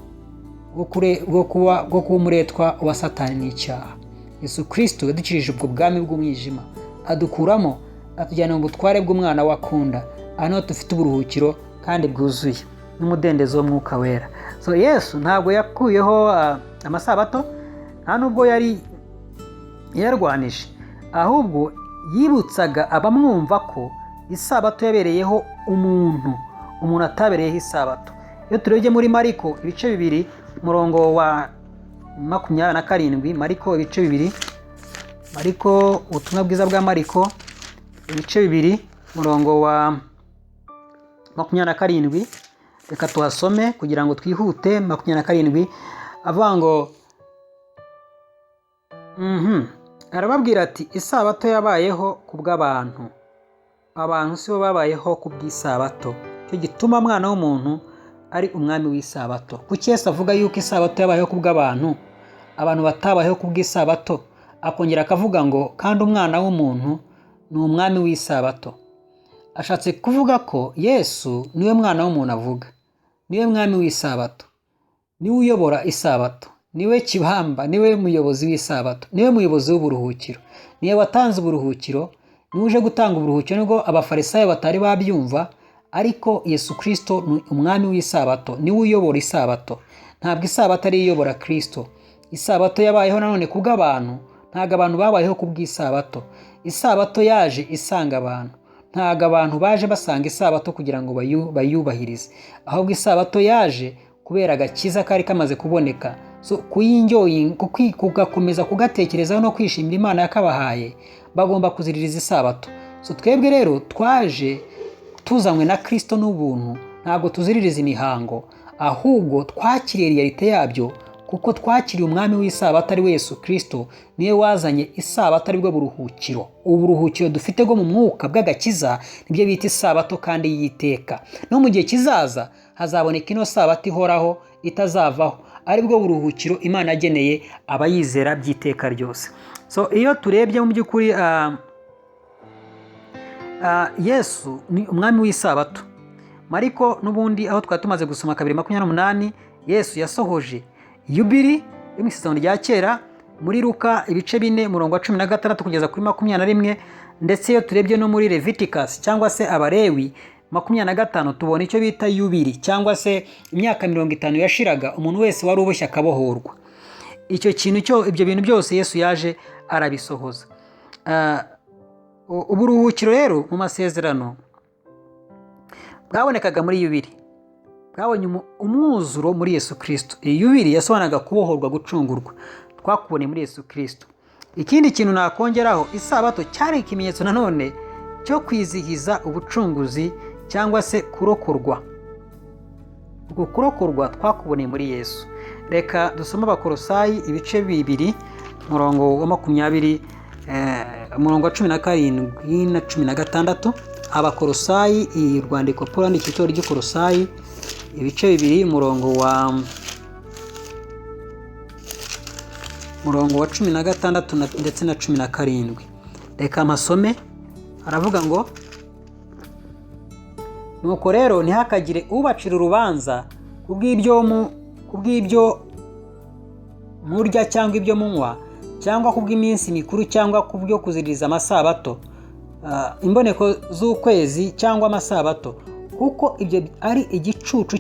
S1: bwo kuba umuretwa wa Satani n'icyaha. Yesu Kristo yadukirije ubwo bwami bw'umwijima, adukuramo, atujyana mu butware bw'umwana wakunda. Hano dufite uburuhukiro kandi bwuzuye n'umudendezo w'Umwuka Wera. So Yesu ntabwo yakuyeho amasabato, nta nubwo yari yarwanije, ahubwo yibutsaga abamwumva ko isabato yabereyeho umuntu atabereyeho isabato. Iyo turebye muri Mariko ibice 2 umurongo wa 27, Mariko ibice 2, Mariko ubutumwa bwiza bwa Mariko ibice 2 umurongo wa 27, reka tuhasome kugira ngo twihute. 27 avuga ngo arababwira ati isabato yabayeho kubw'abantu, abantu sibo babayeho kubw'isabato, cyo gituma Mwana w'umuntu ari umwami w'isabato. Kuki Yesu avuga yuko isabato yabayeho kubw'abantu, abantu batabayeho kubw'isabato, akongera akavuga ngo kandi Umwana w'umuntu ni umwami w'isabato? Ashatse kuvuga ko Yesu niwe Mwana w'umuntu avuga, niwe mwami w'isabato, niwe uyobora isabato, niwe kibamba, niwe muyobozi w'isabato, niwe muyobozi w'uburuhukiro, niwe watanze uburuhukiro, niwe uje gutanga uburuhukiro. Nubwo abafarisayo batari babyumva, ariko Yesu Kristo ni umwami w'isabato, niwe uyobora isabato. Ntabwo isabato ari iyobora Kristo. Isabato yabayeho nanone kubw'abantu, ntabwo abantu babayeho kubw'isabato. Isabato yaje isanga abantu, ntabwo abantu baje basanga isabato kugira ngo bayubahirize, ahubwo isabato yaje kubera agakiza kari kamaze kuboneka. So kugakomeza kugatekerezaho no kwishimira Imana yakabahaye, bagomba kuziririza isabato. So twebwe rero twaje tuzanywe na Kristo n'ubuntu, ntabwo tuziririza imihango, ahubwo twakiriye realite yabyo, kuko twakiriye umwami w'isabato ari we Yesu Kristo. Niwe wazanye isabato, ari bwo buruhukiro. Uburuhukiro dufite bwo mu mwuka bw'agakiza nibyo bita isabato kandi yiteka. No mu gihe kizaza hazaboneka ino sabato ihoraho itazavaho, ari bwo buruhukiro Imana yageneye abayizera by'iteka ryose. So iyo turebye mu by'ukuri Yesu ni umwami w'isabato. Mariko n'ubundi aho twari tumaze gusoma 2:28, Yesu yasohoje yubiri yo mu isezerano rya kera. Muri Luka ibice 4 umurongo wa 16 kugeza kuri 21, ndetse iyo turebye no muri Leviticus cyangwa se Abalewi 25 tubona icyo bita yubiri, cyangwa se imyaka 50 yashiraga umuntu wese wari uboshye akabohorwa. Ibyo bintu byose Yesu yaje arabisohoza. uburuhukiro rero mu masezerano bwabonekaga muri yubiri, bwabonye umwuzuro muri Yesu Kristo. Iyi yubiri yasobanuraga kubohorwa, gucungurwa, twakuboneye muri Yesu Kristo. Ikindi kintu nakongeraho, isabato cyari ikimenyetso nanone cyo kwizihiza ubucunguzi cyangwa se kurokorwa. Ubwo kurokorwa twakuboneye muri Yesu. Reka dusome Abakolosayi ibice 2 umurongo wa 20, umurongo wa 17 na 16. Abakolosayi, urwandiko Paulo yandikiye itorero ry'Ikolosayi, ibice 2 umurongo wa 16 ndetse na 17. Reka amasome aravuga ngo, nuko rero ntihakagire ubacira urubanza kubw'ibyo murya cyangwa ibyo munywa, cyangwa kubw'iminsi mikuru, cyangwa kubyo kuziririza amasabato, imboneko z'ukwezi cyangwa amasabato, kuko ibyo ari igicucu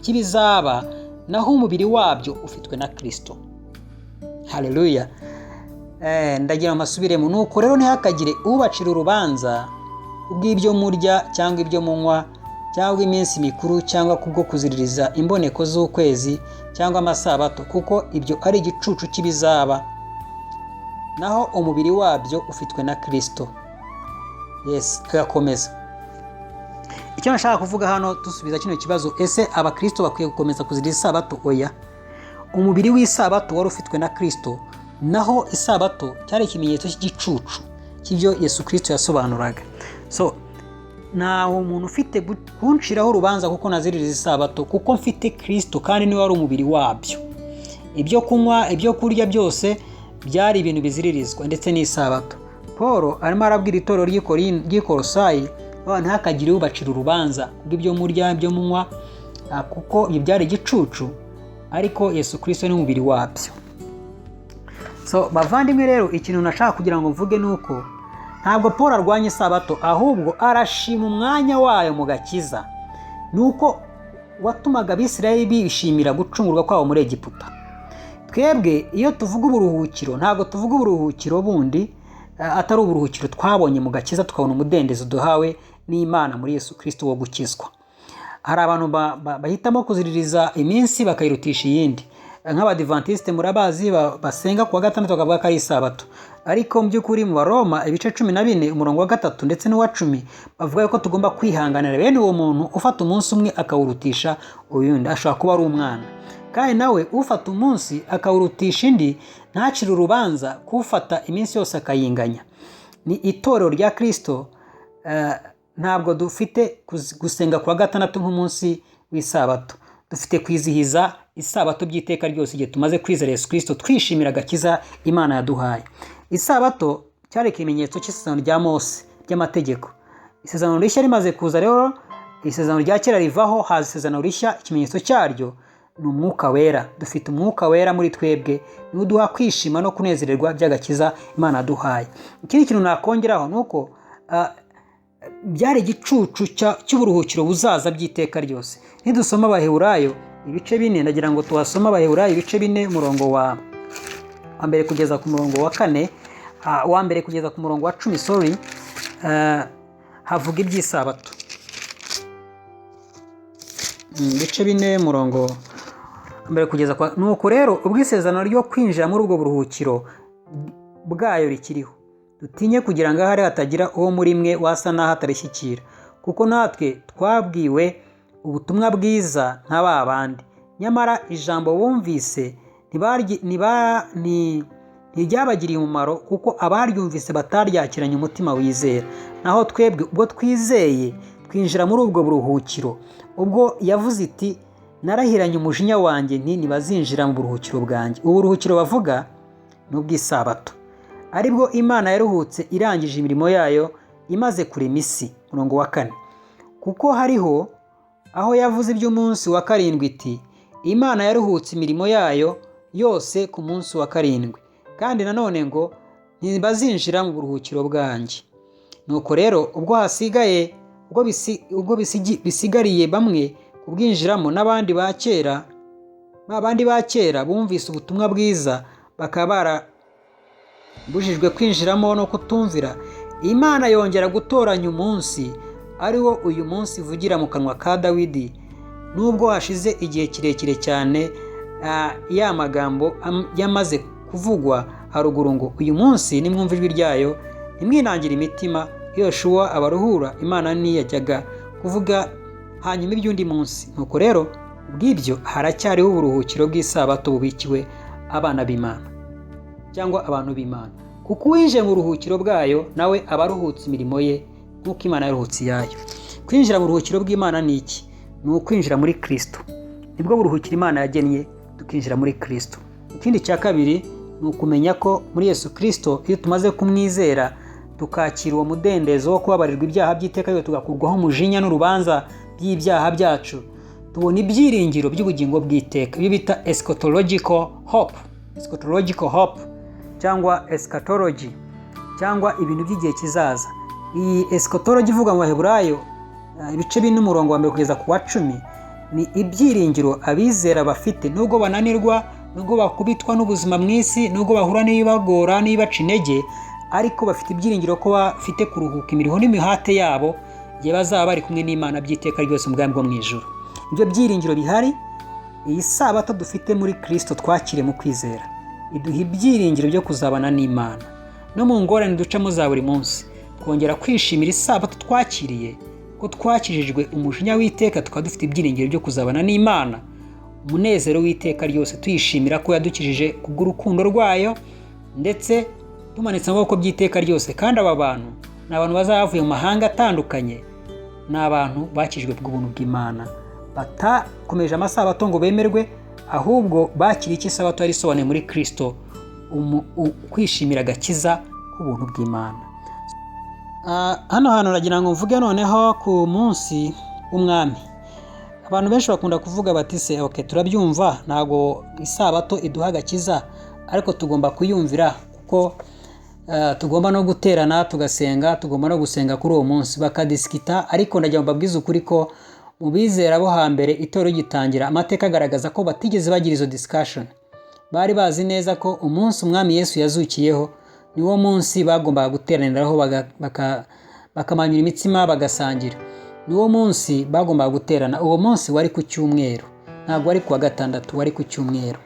S1: kibizaba, naho umubiri wabyo ufitwe na Kristo. Haleluya. Ndagira amasubiremo. Nuko rero ntihakagire ubacira urubanza kubw'ibyo murya cyangwa ibyo munywa, cyangwa iminsi mikuru, cyangwa kubwo kuziririza imboneko z'ukwezi cyangwa amasabato, kuko ibyo ari igicucu kibizaba, naho umubiri wabyo ufitwe na Kristo. Yes, agakomeza. Icyo nashaka kuvuga hano dusubiza kino kibazo, ese abakristo bakwiye gukomeza kuziririza isabato? Oya. Umubiri w'isabato wari ufitwe na Kristo, naho isabato cyari ikimenyetso cy'igicucu cy'ibyo Yesu Kristo yasobanuraga. So ntaho umuntu ufite kunshiraho urubanza kuko naziririza isabato, kuko mfite Kristo kandi niwe wari umubiri wabyo. Ibyo kunywa, ibyo kurya byose byari ibintu biziririzwa, ndetse n'isabato. Paulo arimo arabwira itorero ry'Ikolosayi, ntihakagire ubacira urubanza kubw'ibyo murya, ibyo munywa, kuko ibyo byari igicucu, ariko Yesu Kristo ni umubiri wabyo. So bavandimwe rero, ikintu nashaka kugira ngo mvuge nuko ntabwo Paulo arwanya isabato, ahubwo arashima umwanya wayo mu gakiza, nuko watumaga Abisirayeli bishimira gucungurwa kwabo muri Egiputa. Twebwe iyo tuvuga uburuhukiro, ntabwo tuvuga uburuhukiro bundi atari uburuhukiro twabonye mu gakiza, tukabona umudendezo duhawe n'Imana muri Yesu Kristo wo gukizwa. Hari abantu bahitamo kuziririza iminsi bakayirutisha iyindi, nk'Abadiventiste murabazi basenga kuwa gatandatu bakavuga ko ari isabato, ariko mu by'ukuri mu Baroma ibice 14 umurongo wa 3 ndetse n'uwa 10 bavuga ko tugomba kwihanganira bene uwo muntu ufata umunsi umwe akawurutisha uyundi, ashobora kuba ari umwana. Kandi nawe ufata umunsi akawurutisha indi, ntacire urubanza kufata iminsi yose akayinganya. Ni itorero rya Kristo. Ntabwo dufite gusenga kuwa gatandatu nk'umunsi w'isabato, dufite kwizihiza isabato by'iteka ryose igihe tumaze kwizera Yesu Kristo, twishimira agakiza Imana yaduhaye. Isabato cyari ikimenyetso cy'isezerano rya Mose ry'amategeko. Isezerano rishya rimaze kuza rero, isezerano rya kera rivaho, haza isezerano rishya. Ikimenyetso cyaryo ni umwuka wera. Dufite umwuka wera muri twebwe, ni uduha kwishima no kunezererwa by'agakiza Imana yaduhaye. Ikindi kintu nakongeraho nuko byari igicucu cy'uburuhukiro buzaza by'iteka ryose. Nidusoma Abaheburayo ibice 4, ndagira ngo tuhasoma Abaheburayo ibice 4 umurongo wa mbere kugeza ku murongo wa 4, wa mbere kugeza ku murongo wa 10, havuga iby'isabato. Ibice 4 umurongo mbere kugeza kwa. Nuko rero ubwisezerano ryo kwinjira muri ubwo buruhukiro bwayo rikiriho, dutinye kugira ngo ahari hatagira uwo muri mwe wasa naho atarishyikira, kuko natwe twabwiwe ubutumwa bwiza nk'aba bandi, nyamara ijambo bumvise ntiryabagiriye umumaro, kuko abaryumvise bataryakiranye umutima wizera. Naho twebwe ubwo twizeye twinjira muri ubwo buruhukiro, ubwo yavuze iti, narahiranye umujinya wanjye nti ntibazinjira mu buruhukiro bwanjye. Uburuhukiro bavuga ni ubw'isabato, aribwo Imana yaruhutse irangije imirimo yayo imaze kurema isi. Umurongo wa 4, kuko hariho aho yavuze iby'umunsi wa 7 iti, Imana yaruhutse imirimo yayo yose ku munsi wa 7, kandi nanone ngo ntibazinjira mu buruhukiro bwanjye. Nuko rero ubwo hasigaye, ubwo bisigariye bamwe kubwinjiramo, n'abandi ba kera bumvise ubutumwa bwiza bakaba mbujijwe kwinjiramo no kutumvira, Imana yongera gutoranya umunsi ari wo uyu munsi ivugira mu kanwa ka Dawidi, nubwo hashize igihe kirekire cyane ya magambo yamaze kuvugwa haruguru ngo uyu munsi nimwumva ijwi ryayo ntimwinangire imitima. Yoshuwa abaruhura Imana ntiyajyaga kuvuga hanyuma iby'undi munsi. Nuko rero ubw'ibyo haracyariho uburuhukiro bw'isabato bubikiwe abana b'Imana cyangwa abantu b'Imana, kuko uwinjiye mu ruhukiro bwayo nawe aba aruhutse imirimo ye nk'uko Imana yaruhutse iyayo. Kwinjira mu ruhukiro bw'Imana ni iki? Ni ukwinjira muri Kristo. Nibwo buruhukiro Imana yagennye, tukinjira muri Kristo. Ikindi cya kabiri ni ukumenya ko muri Yesu Kristo iyo tumaze kumwizera tukakira uwo mudendezo wo kubabarirwa ibyaha by'iteka ryo tugakurwaho umujinya n'urubanza by'ibyaha byacu, tubona ibyiringiro by'ubugingo bw'iteka, ibyo bita eschatological hope cyangwa eschatology cyangwa ibintu by'igihe kizaza. Iyi eschatology ivuga mu Baheburayo ibice 4:1 kugeza ku wa 10 ni ibyiringiro abizera bafite nubwo bananirwa, nubwo bakubitwa n'ubuzima mu isi, nubwo bahura n'ibibagora n'ibaca intege, ariko bafite ibyiringiro ko bafite kuruhuka imiriho n'imihate yabo igihe bazaba bari kumwe n'Imana by'iteka ryose mu bwami bwo mu ijuru. Ibyo byiringiro bihari, iyi sabato dufite muri Kristo twakire mu kwizera iduha ibyiringiro byo kuzabana n'Imana. No mu ngorane ducamo za buri munsi twongera kwishimira isabato twakiriye, ko twakijijwe umujinya w'iteka, tukaba dufite ibyiringiro byo kuzabana n'Imana, umunezero w'iteka ryose tuyishimira ko yadukijije kubw'urukundo rwayo, ndetse tumanitse amaboko by'iteka ryose. Kandi aba bantu ni abantu bazavuye mu mahanga atandukanye, ni abantu bakijwe bw'ubuntu bw'Imana, batakomeje amasabato ngo bemerwe, ahubwo bakiriye iki sabato yari isobanuye muri Kristo, kwishimira agakiza k'ubuntu bw'Imana. Hano hantu nagira ngo mvuge noneho ku munsi w'umwami. Abantu benshi bakunda kuvuga bati se okay, turabyumva ntago isabato iduha agakiza, ariko tugomba kuyumvira kuko tugomba no guterana tugasenga, tugomba no gusenga kuri uwo munsi bakadisikita. Ariko ndagira ngo babwize ukuri ko mu bizera bo hambere itorero gitangira, amateka agaragaza ko batigeze bagira izo discussion. Bari bazi neza ko umunsi umwami Yesu yazukiyeho niwo munsi bagombaga guteraniraho bakamanyura imitsima bagasangira. Niwo munsi bagombaga guterana. Uwo munsi wari ku cyumweru, ntabwo wari ku wa gatandatu, wari ku cyumweru.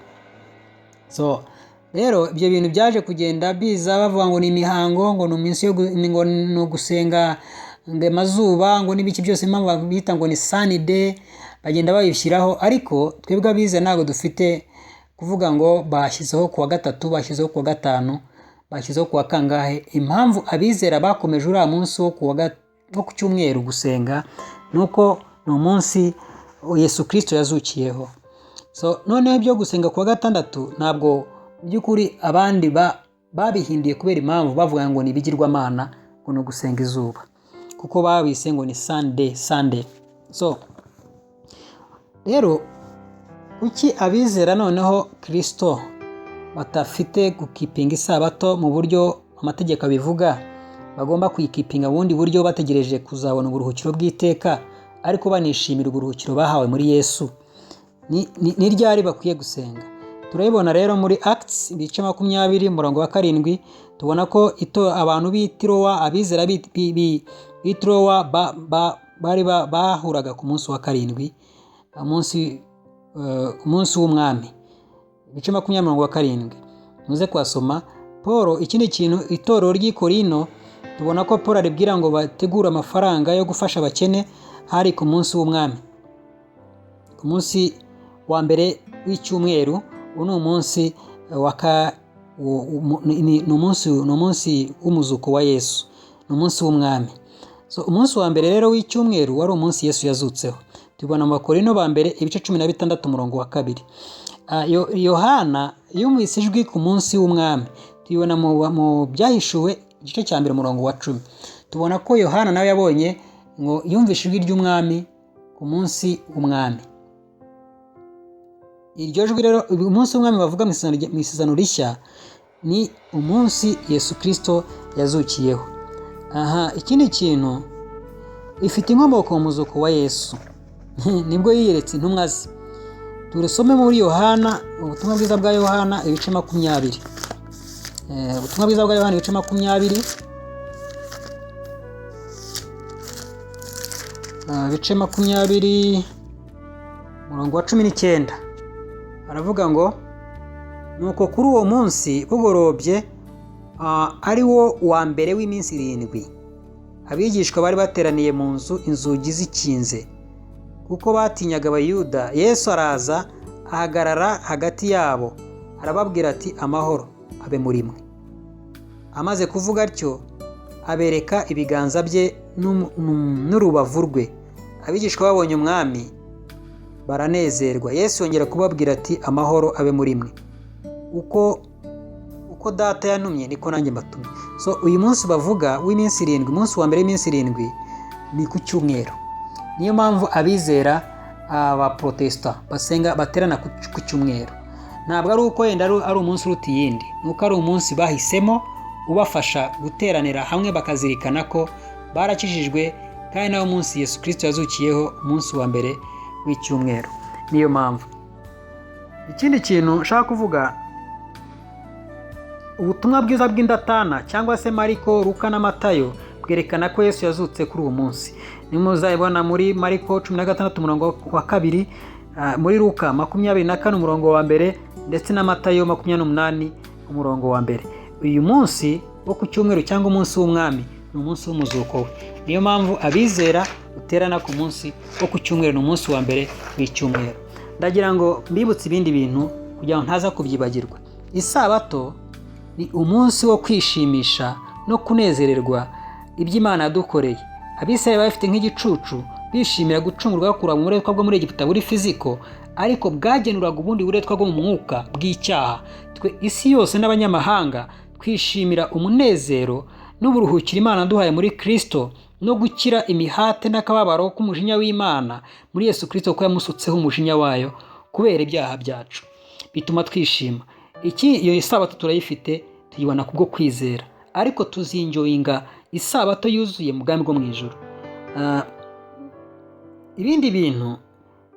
S1: So rero ibyo bintu byaje kugenda biza bavuga ngo ni imihango, ngo ni umunsi ngo no gusenga ngemazuba, ngo n'ibiki byose impamvu bita ngo ni sunny day, bagenda babishyiraho. Ariko twebwe abize ntabwo dufite kuvuga ngo bashyizeho ku wa gatatu, bashyizeho ku wa gatanu, bashyizeho ku wa kangahe. Impamvu abizera bakomeje uriya munsi wo ku cyumweru gusenga nuko ni umunsi Yesu Kristo yazukiyeho. So noneho ibyo gusenga ku wa gatandatu ntabwo by'ukuri abandi babihinduye kubera impamvu bavuga ngo ni ibigirwamana, ngo ni ugusenga izuba, kuko babise ngo ni Sunday. So rero kuki abizera noneho Kristo batafite gukipinga isabato mu buryo amategeko abivuga, bagomba kuyikipinga ubundi buryo bategereje kuzabona uburuhukiro bw'iteka, ariko banishimira uburuhukiro bahawe muri Yesu? Ni ryari bakwiye gusenga? Turabibona rero muri Acts ibice 20:7 tubona ko abantu b'Itirowa, abizera b'Itirowa bari bahuraga ku munsi wa karindwi, umunsi w'umwami. Ibice 20:7 muze kwasoma. Paul, ikindi kintu itorero ry'i Korinto tubona ko Paul aribwira ngo bategure amafaranga yo gufasha abakene hari ku munsi w'umwami, ku munsi wa mbere w'icyumweru. Uno umunsi ni umunsi w'umuzuko wa Yesu, ni umunsi w'umwami. So umunsi wa mbere rero w'icyumweru wari umunsi Yesu yazutseho. Tubona mu Bakorinto ba mbere ibice 16:2. Yohana yumvise ijwi ku munsi w'umwami, tubona mu byahishuwe igice cya 1:10. Tubona ko Yohana nawe yabonye ngo yumvise ijwi ry'umwami ku munsi w'umwami. Iryo jwi rero umunsi w'umwami bavuga mu isezerano rishya ni umunsi Yesu Kristo yazukiyeho. Ikindi kintu ifite inkomoko mu muzuko wa Yesu. Nibwo yiyeretse intumwa ze. Turasome muri Yohana, ubutumwa bwiza bwa Yohana ibice 20. ubutumwa bwiza bwa Yohana ibice 20, ibice 20 umurongo wa 19 aravuga ngo nuko kuri uwo munsi bugorobye ari wo wa mbere w'iminsi 7 abigishwa bari bateraniye mu nzu inzugi zikinze kuko batinyaga abayuda. Yesu araza ahagarara hagati yabo arababwira ati amahoro abe muri mwe. Amaze kuvuga atyo abereka ibiganza bye n'urubavu rwe. Abigishwa babonye umwami baranezerwa. Yesu yongera kubabwira ati amahoro abe muri mwe. Uko data yantumye niko nanjye mbatumye. So uyu munsi bavuga w'iminsi 7, umunsi wa mbere w'iminsi 7 ni ku cyumweru. Niyo mpamvu abizera aba protesta basenga baterana ku cyumweru. Ntabwo ari uko yenda ari umunsi uruta iyindi, nuko ari umunsi bahisemo ubafasha guteranira hamwe bakazirikana ko barakijijwe kandi nawo munsi Yesu Kristo yazukiyeho umunsi wa mbere w'icyumweru. Niyo mpamvu ikindi kintu nshaka kuvuga, ubutumwa bwiza bw'indatana cyangwa se Mariko, Luka na Matayo bwerekana ko Yesu yazutse kuri uwo munsi. Nimuzayibona muri Mariko 16 umurongo wa 2, muri Luka 24 umurongo wa 1 ndetse na Matayo 28 umurongo wa 1. Uyu munsi wo ku cyumweru cyangwa umunsi w'umwami ni umunsi w'umuzuko we. Niyo mpamvu abizera uterana ku munsi wo ku cyumweru, ni umunsi wa mbere w'icyumweru. Ndagira ngo mbibutse ibindi bintu kugira ngo ntaza kubyibagirwa. Isabato ni umunsi wo kwishimisha no kunezererwa iby'Imana yadukoreye. Abisirayeli bafite nk'igicucu bishimira gucungurwa bakura mu buretwa bwo muri Egiputa buri fiziko, ariko bwagenuraga ubundi buretwa bwo mu mwuka bw'icyaha. Twe isi yose n'abanyamahanga twishimira umunezero n'uburuhukiro Imana duhaye muri Kristo no gukira imihate n'akababaro k'umujinya w'Imana muri Yesu Kristo ko yamusutseho umujinya wayo kubera ibyaha byacu. Bituma twishima. Iyo isabato turayifite, tuyibona kubwo kwizera, ariko tuzinjoyinga isabato yuzuye mu bwami bwo mu ijuru. Ibindi bintu,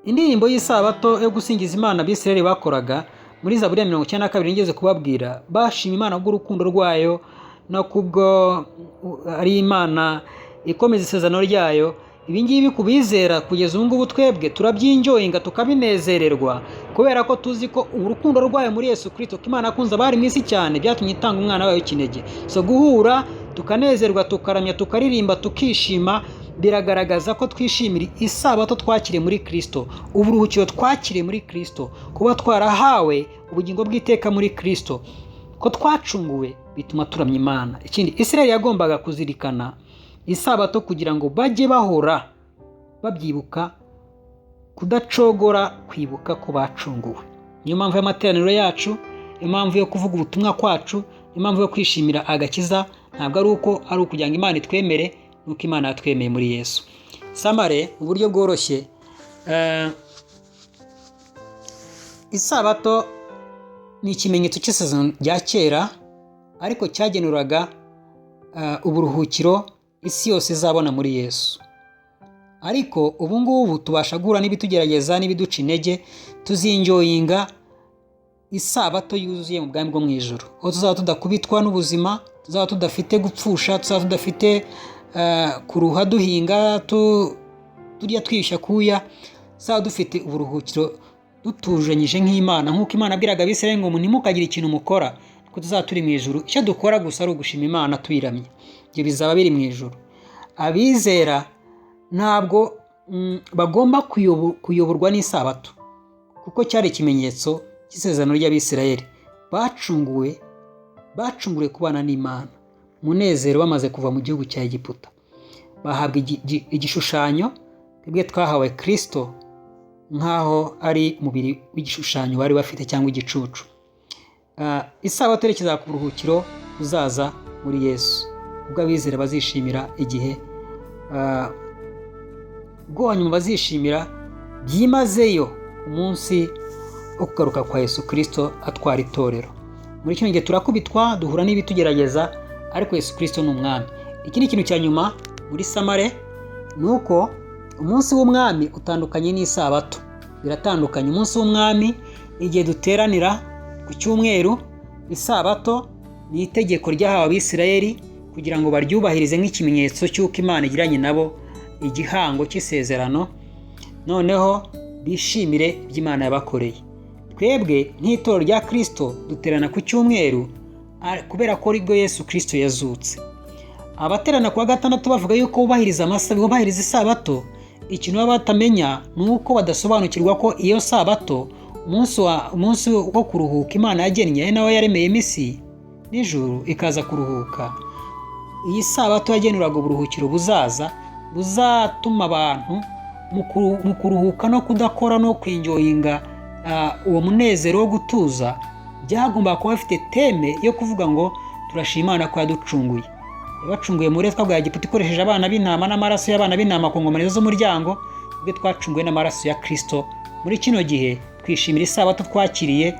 S1: indirimbo y'isabato yo gusingiza Imana Abisirayeli bakoraga muri Zaburi 92 ngeze kubabwira, bashima Imana bw'urukundo rwayo no kubwo ari Imana ikomeza isezerano ryayo. Ibi ngibi kubizera kugeza ubu ngubu twebwe turabyinjoyinga tukabinezererwa kubera ko tuzi ko urukundo rwayo muri Yesu Kristo ko Imana akunze abari mu isi cyane byatumye itanga umwana wayo w'ikinege. So guhura tukanezerwa, tukaramya, tukaririmba, tukishima, biragaragaza ko twishimira isabato twakiriye muri Kristo, uburuhukiro twakiriye muri Kristo, kuba twarahawe ubugingo bw'iteka muri Kristo, ko twacunguwe, bituma turamya Imana. Ikindi Isirayeli yagombaga kuzirikana isabato kugira ngo bajye bahora babyibuka, kudacogora kwibuka ko bacunguwe. Niyo mpamvu y'amateraniro yacu, impamvu yo kuvuga ubutumwa kwacu, impamvu yo kwishimira agakiza. Ntabwo ari uko ari ukugira ngo Imana itwemere, nuko Imana yatwemeye muri Yesu. Samare mu buryo bworoshye, isabato ni ikimenyetso cy'isezerano rya kera, ariko cyagenuraga uburuhukiro isi yose izabona muri Yesu. Ariko ubu ngubu tubasha guhura n'ibitugerageza n'ibiduca intege, tuzinjoyinga isabato yuzuye mu bwami bwo mu ijuru. Aho tuzaba tudakubitwa n'ubuzima, tuzaba tudafite gupfusha, tuzaba tudafite kuruha duhinga, turya twiyushya kuya, tuzaba dufite uburuhukiro dutujanyije nk'Imana. Nk'uko Imana abwiraga Abisirayeli ngo ntimukagire ikintu mukora, ko tuzaba turi mu ijuru. Icyo dukora gusa ari ugushima Imana tuyiramye. Ibyo bizaba biri mu ijuru. Abizera ntabwo bagomba kuyoborwa n'isabato, kuko cyari ikimenyetso cy'isezerano ry'Abisirayeli. Bacunguwe kubana n'Imana, munezero bamaze kuva mu gihugu cya Egiputa. Bahabwa igishushanyo, twebwe twahawe Kristo nk'aho ari umubiri w'igishushanyo bari bafite cyangwa igicucu. Isabato yerekeza ku buruhukiro uzaza muri Yesu, ubwo abizera bazishimira igihe bwo hanyuma bazishimira byimazeyo umunsi wo kugaruka kwa Yesu Kristo atwara itorero. Muri kino gihe turakubitwa, duhura n'ibitugerageza, ariko Yesu Kristo ni umwami. Ikindi kintu cya nyuma muri Samare ni uko umunsi w'umwami utandukanye n'isabato. Biratandukanye. Umunsi w'umwami igihe duteranira ku cyumweru, isabato ni itegeko ryahawe abisirayeli kugira ngo baryubahirize nk'ikimenyetso cy'uko Imana igiranye nabo igihango cy'isezerano, noneho bishimire iby'Imana yabakoreye. Twebwe nk'itorero rya Kristo duterana ku cyumweru kubera ko aribwo Yesu Kristo yazutse. Abaterana kuwa gatandatu bavuga yuko bubahiriza isabato, ikintu baba batamenya ni uko badasobanukirwa ko iyo sabato umunsi wo kuruhuka Imana yagennye ari nawe yaremeye isi n'ijuru ikaza kuruhuka. Iyi sabato yagenuraga uburuhukiro buzatuma abantu mu kuruhuka no kudakora no kwinjoyinga uwo munezero wo gutuza, byagomba kuba bifite teme yo kuvuga ngo turashima Imana ko yaducunguye. Yabacunguye muri twa bwa Egiputa ikoresheje abana b'intama n'amaraso y'abana b'intama ku ngomero z'umuryango, ubwo twacunguye n'amaraso ya Kristo. Muri kino gihe twishimira isabato twakiriye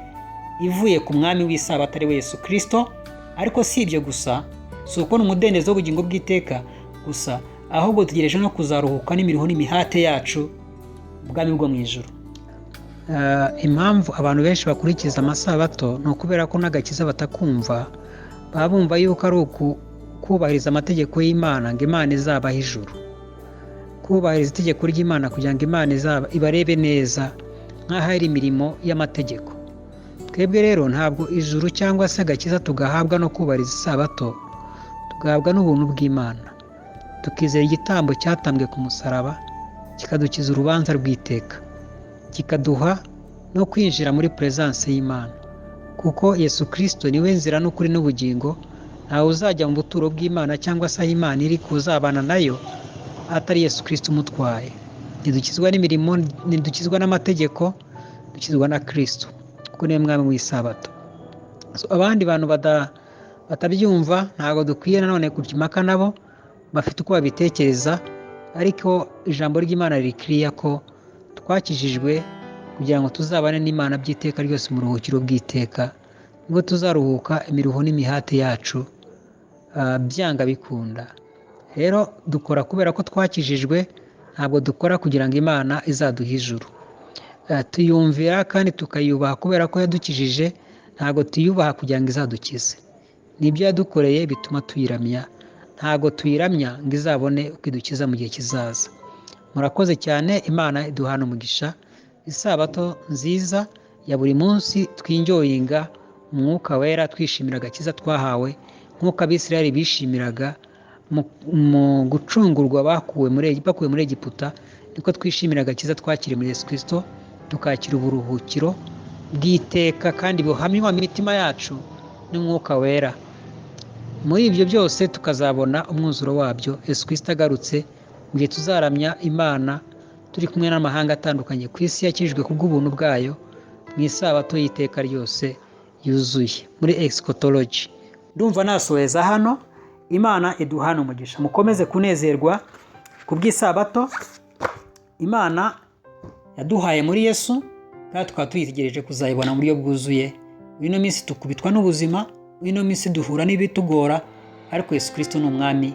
S1: ivuye ku mwami w'isabato ari we Yesu Kristo. Ariko si ibyo gusa, si ukubona umudendezo w'ubugingo bw'iteka gusa, ahubwo tugereje no kuzaruhuka n'imiruho n'imihate yacu ubwami bwo mu ijuru. Impamvu abantu benshi bakurikiza amasabato ni ukubera ko n'agakiza batakumva, baba bumva yuko ari kubahiriza amategeko y'Imana ngo Imana izabaha ijuru, kubahiriza itegeko ry'Imana kugira ngo Imana ibarebe neza nk'aho ari imirimo y'amategeko. Twebwe rero ntabwo ijuru cyangwa se agakiza tugahabwa no kubahiriza isabato, tugahabwa n'ubuntu bw'Imana, tukizera igitambo cyatambwe ku musaraba kikadukiza urubanza rw'iteka, kikaduha no kwinjira muri presence y'Imana, kuko Yesu Kristo niwe nzira n'ukuri n'ubugingo. Ntawe uzajya mu buturo bw'Imana cyangwa se aho Imana iri kuzabana nayo atari Yesu Kristo umutwaye. Ntidukizwa n'imirimo, ntidukizwa n'amategeko, dukizwa na Kristo kuko niwe mwami w'isabato. Abandi bantu batabyumva ntabwo dukwiye nanone kujya impaka nabo, bafite uko babitekereza, ariko ijambo ry'Imana rikiriya ko twakijijwe kugira ngo tuzabane n'Imana by'iteka ryose mu ruhukiro bw'iteka, nibwo tuzaruhuka imiruho n'imihate yacu byanga bikunda. Rero dukora kubera ko twakijijwe, ntabwo dukora kugira ngo Imana izaduhe ijuru. Tuyumvira kandi tukayubaha kubera ko yadukijije, ntabwo tuyubaha kugira ngo izadukize. Nibyo yadukoreye bituma tuyiramya, ntabwo tuyiramya ngo izabone uko idukiza mu gihe kizaza. Murakoze cyane, Imana iduhana umugisha. Isabato nziza ya buri munsi twinjoyinga umwuka wera, twishimira agakiza twahawe nk'uko abisirayeli bishimiraga mu gucungurwa bakuwe muri Egiputa, niko twishimira agakiza twakiriye muri Yesu Kristo, tukakira uburuhukiro bw'iteka kandi buhamywa mu mitima yacu n'umwuka wera. Muri ibyo byose tukazabona umwuzuro wabyo Yesu Kristo agarutse, mu gihe tuzaramya Imana turi kumwe n'amahanga atandukanye ku isi yakijijwe kubw'ubuntu bwayo mu isabato y'iteka ryose yuzuye muri eschatology. Ndumva nasoheza hano. Imana iduhana umugisha. Mukomeze kunezerwa ku bw'isabato Imana yaduhaye muri Yesu, kandi tukaba tuyitegereje kuzayibona mu buryo bwuzuye. Ino minsi tukubitwa n'ubuzima, ino minsi duhura n'ibitugora, ariko Yesu Kristo ni umwami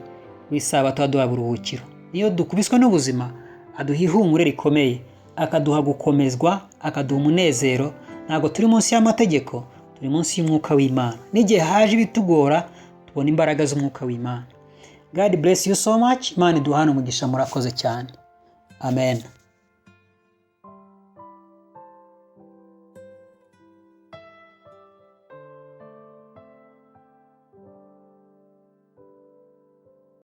S1: w'isabato aduha uburuhukiro. Niyo dukubiswe n'ubuzima aduha ihumure rikomeye, akaduha gukomezwa, akaduha umunezero. Ntabwo turi munsi y'amategeko, turi munsi y'umwuka w'Imana. N'igihe haje ibitugora tubona imbaraga z'umwuka w'Imana. God bless you so much. Imana iduhana umugisha. Murakoze cyane. Amen.